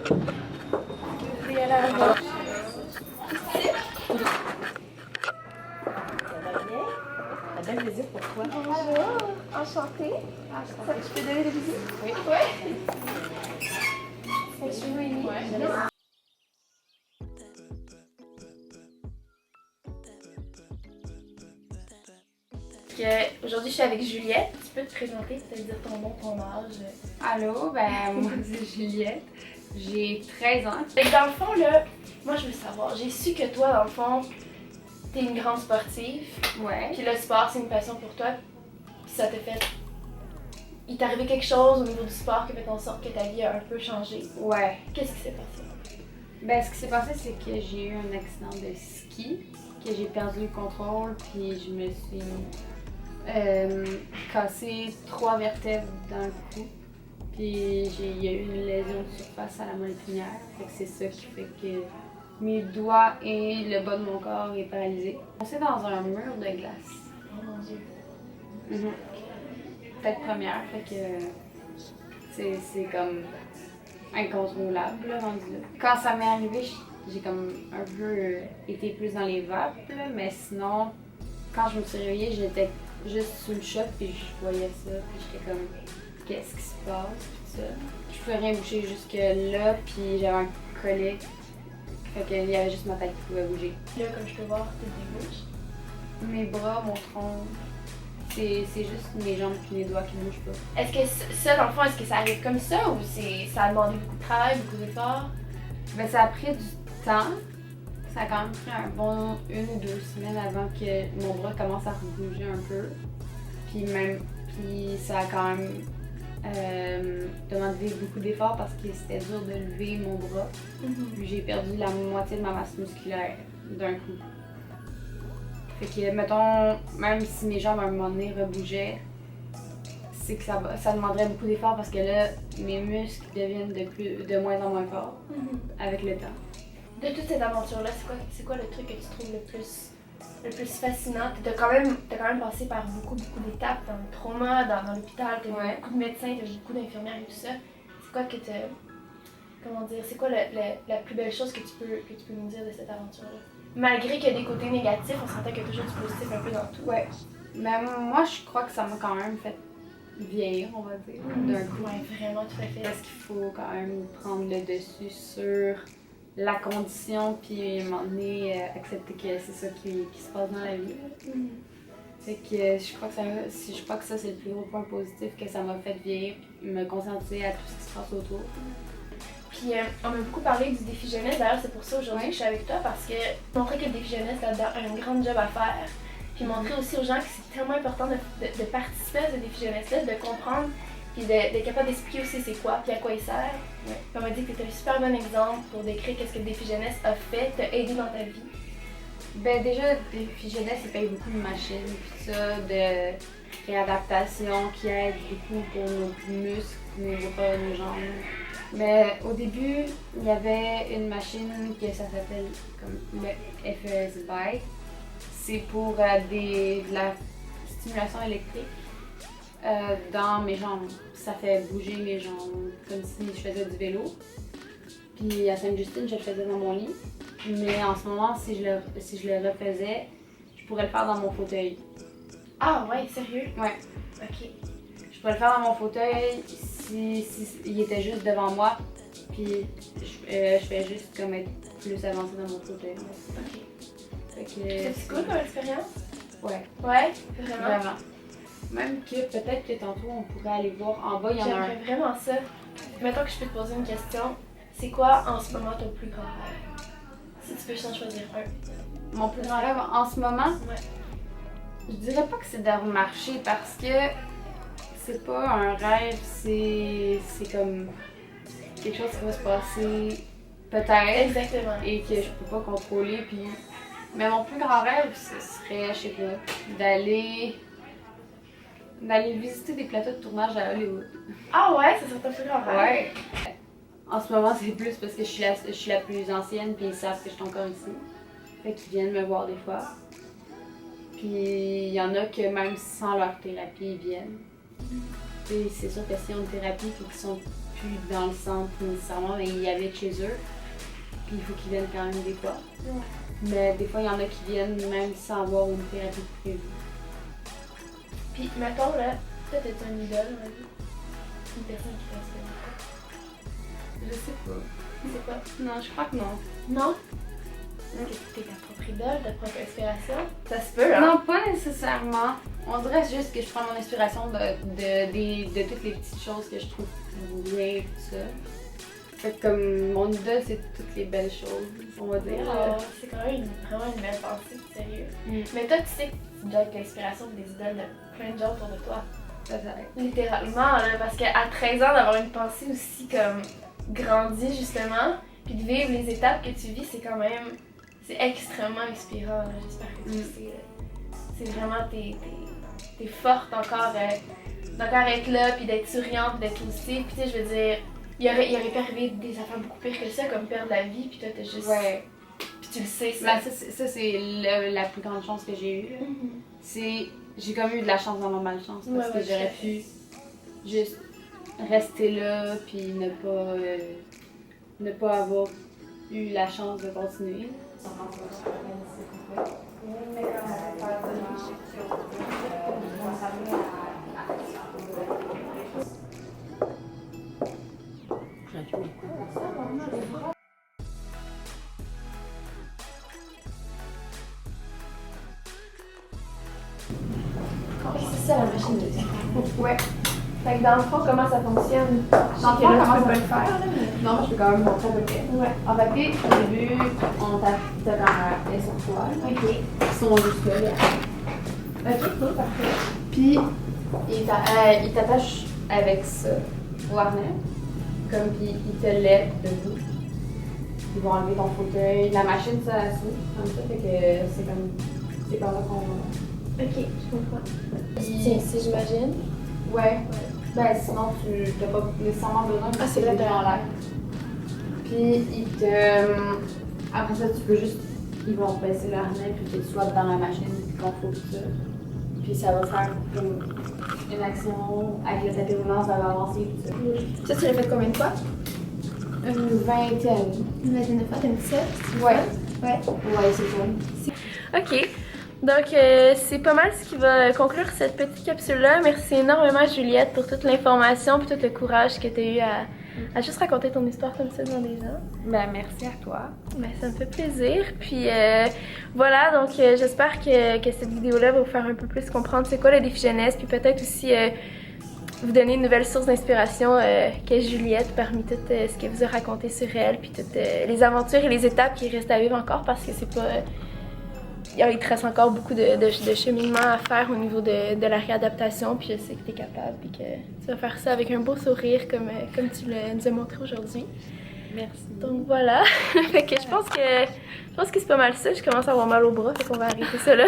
Je vais aller à la gauche. Ça va bien? Ça donne plaisir pour toi. Bonjour, enchantée. Ça, je peux donner des visites? Oui. Oui. Je suis Noémie. Aujourd'hui, je suis avec Juliette. Tu peux te présenter, peut-être dire ton nom, ton âge. Allô, moi c'est Juliette, j'ai 13 ans. Fait que dans le fond, là, moi je veux savoir, j'ai su que toi, dans le fond, t'es une grande sportive. Ouais. Puis le sport, c'est une passion pour toi. Puis ça t'a fait. Il t'est arrivé quelque chose au niveau du sport qui fait en sorte que ta vie a un peu changé. Ouais. Qu'est-ce qui s'est passé? Ce qui s'est passé, c'est que j'ai eu un accident de ski, que j'ai perdu le contrôle, puis je me suis cassé 3 vertèbres dans le cou. Puis il y a eu une lésion de surface à la moelle épinière. Fait que c'est ça qui fait que mes doigts et le bas de mon corps est paralysé. On est dans un mur de glace. Oh mon Dieu. Tête première, fait que c'est comme incontrôlable là, rendu là. Quand ça m'est arrivé, j'ai comme un peu été plus dans les vapes, là, mais sinon, quand je me suis réveillée, j'étais juste sous le choc, puis je voyais ça, puis j'étais comme qu'est-ce qui se passe, puis ça. Je pouvais rien bouger jusque là, puis j'avais un colique, fait qu'il y avait juste ma tête qui pouvait bouger. Là, comme je peux voir, t'es débouche. Mes bras, mon tronc, c'est juste mes jambes puis mes doigts qui bougent pas. Est-ce que ça, dans le fond, est-ce que ça arrive comme ça ou ça a demandé beaucoup de travail, beaucoup d'efforts? Ça a pris du temps. Ça a quand même pris un bon 1 ou 2 semaines avant que mon bras commence à bouger un peu. Puis ça a quand même demandé beaucoup d'efforts parce que c'était dur de lever mon bras. Puis j'ai perdu la moitié de ma masse musculaire d'un coup. Fait que, mettons, même si mes jambes à un moment donné rebougeaient, c'est que ça demanderait beaucoup d'efforts parce que là, mes muscles deviennent de moins en moins forts avec le temps. De toute cette aventure-là, c'est quoi le truc que tu trouves le plus fascinant? T'as quand même passé par beaucoup d'étapes dans le trauma, dans l'hôpital, t'as vu beaucoup de médecins, t'as vu beaucoup d'infirmières et tout ça. C'est quoi que comment dire, c'est quoi la plus belle chose que tu peux nous dire de cette aventure-là? Malgré qu'il y a des côtés négatifs, on s'entend qu'il y a toujours du positif un peu dans tout. Ouais. Mais moi, je crois que ça m'a quand même fait vieillir, on va dire, d'un coup. Ouais, vraiment, tout à fait. Parce qu'il faut quand même prendre le dessus sur la condition, puis à un moment donné, accepter que c'est ça qui se passe dans la vie. Fait que je crois que ça, c'est le plus gros point positif que ça m'a fait vieillir, puis me conscientiser à tout ce qui se passe autour. Puis on m'a beaucoup parlé du défi jeunesse, d'ailleurs c'est pour ça aujourd'hui que je suis avec toi, parce que montrer que le défi jeunesse là-dedans a un grand job à faire. Puis montrer aussi aux gens que c'est tellement important de participer à ce défi jeunesse-là, de comprendre, puis d'être capable d'expliquer aussi c'est quoi, puis à quoi il sert. Puis on m'a dit que tu étais un super bon exemple pour décrire qu'est-ce que le défi jeunesse a fait, t'a aidé dans ta vie. Déjà, le défi jeunesse, il paye beaucoup de machines, puis ça, de réadaptation qui aide beaucoup pour nos muscles, nos bras, nos jambes. Mais au début, il y avait une machine que ça s'appelle comme le FES Bike. C'est pour de la stimulation électrique dans mes jambes. Ça fait bouger mes jambes comme si je faisais du vélo. Puis à Sainte-Justine, je le faisais dans mon lit. Mais en ce moment, si je le refaisais, je pourrais le faire dans mon fauteuil. Ah ouais, sérieux? Ouais. Ok. Je pourrais le faire dans mon fauteuil si il était juste devant moi, puis je fais juste comme être plus avancée dans mon fauteuil. Ok. Fait que C'est cool comme expérience? Ouais. Ouais, vraiment. Vraiment. Même que peut-être que tantôt on pourrait aller voir en bas, il y en a un. J'aimerais vraiment ça. Mettons que je peux te poser une question. C'est quoi en ce moment ton plus grand rêve? Si tu peux en choisir un. Mon plus grand rêve en ce moment, Ouais. je dirais pas que c'est de remarcher parce que c'est pas un rêve, c'est comme quelque chose qui va se passer peut-être Exactement. et que je peux pas contrôler. Puis... Mais mon plus grand rêve, ce serait, je sais pas, d'aller visiter des plateaux de tournage à Hollywood. Ah ouais, ça serait ton plus grand rêve? Ouais. En ce moment, c'est plus parce que je suis la plus ancienne puis ils savent que je suis encore ici. Fait qu'ils viennent me voir des fois. Puis il y en a que même sans leur thérapie, ils viennent. Et c'est sûr que s'ils ont une thérapie et qu'ils sont plus dans le centre nécessairement, mais ils y habitent chez eux. Puis il faut qu'ils viennent quand même des fois. Ouais. Mais des fois, il y en a qui viennent même sans avoir une thérapie prévue. Puis, mettons, là, toi, t'es un idole dans la vie? Une personne qui t'inspire. Je sais pas. C'est quoi? Non, je crois que non. Non? T'es ta propre idole, ta propre inspiration? Ça se peut, hein? Non, pas nécessairement. On dirait juste que je prends mon inspiration de toutes les petites choses que je trouve bien, tout ça. Fait que comme mon idole, c'est toutes les belles choses, on va dire. Oh, c'est quand même vraiment une belle pensée, sérieux. Mm. Mais toi, tu sais que tu dois être l'inspiration des idoles de plein de gens autour de toi. Ça aide. Littéralement, là, parce qu'à 13 ans, d'avoir une pensée aussi comme grandie, justement, puis de vivre les étapes que tu vis, c'est quand même... C'est extrêmement inspirant, là. J'espère que tu le sais. Là. C'est vraiment... T'es forte encore, d'encore être là, puis d'être souriante, puis d'être positive. Puis tu sais, je veux dire, il aurait pu arriver des affaires beaucoup pires que ça, comme perdre la vie, puis toi, t'as juste... Ouais. Puis tu le sais, ça. Ben, ça c'est la plus grande chance que j'ai eue. C'est... J'ai comme eu de la chance dans ma malchance, parce que j'aurais pu juste rester là, puis ne pas avoir eu la chance de continuer. C'est ça la machine de discussion. Ouais. Fait que dans le fond, comment ça fonctionne? Dans le fond, comment comment tu peux ça pas le faire, là, mais... Non, je peux quand même montrer à peu près. Ouais. En fait, au début, on t'as dans les sortoirs. Ok. Qui sont juste là. Ok, cool, parfait. Puis, ils t'attachent avec ça au harnais. Comme, puis ils te lèvent debout. Ils vont enlever ton fauteuil. La machine, ça s'ouvre comme ça. Fait que c'est par là qu'on va. Ok, je comprends. Puis- Tiens, si j'imagine. Ouais. Ben, sinon, tu n'as pas nécessairement besoin de C'est vrai, déjà en l'air. Puis, après ça, tu peux juste. Ils vont baisser le harnais, puis que tu sois dans la machine, puis qu'on faut tout ça. Puis, ça va faire comme une action avec le tapis roulant, ça va avancer, tout ça. Ça, tu l'as fait combien de fois? Une vingtaine. Une vingtaine de fois, t'aimes ça? Ouais. Ouais. Ouais, c'est ça. Ok. Donc, c'est pas mal ce qui va conclure cette petite capsule-là. Merci énormément, Juliette, pour toute l'information et tout le courage que tu as eu à juste raconter ton histoire comme ça devant des gens. Ben, merci à toi. Ben, ça me fait plaisir. Puis voilà, donc j'espère que cette vidéo-là va vous faire un peu plus comprendre c'est quoi le défi jeunesse, puis peut-être aussi vous donner une nouvelle source d'inspiration qu'est Juliette parmi tout ce qu'elle vous a raconté sur elle, puis toutes les aventures et les étapes qui restent à vivre encore parce que c'est pas... il te reste encore beaucoup de cheminement à faire au niveau de la réadaptation, puis je sais que tu es capable, puis que tu vas faire ça avec un beau sourire comme tu nous as montré aujourd'hui. Merci. Donc voilà, fait que je pense que c'est pas mal ça, je commence à avoir mal au bras, fait qu'on va arrêter ça là.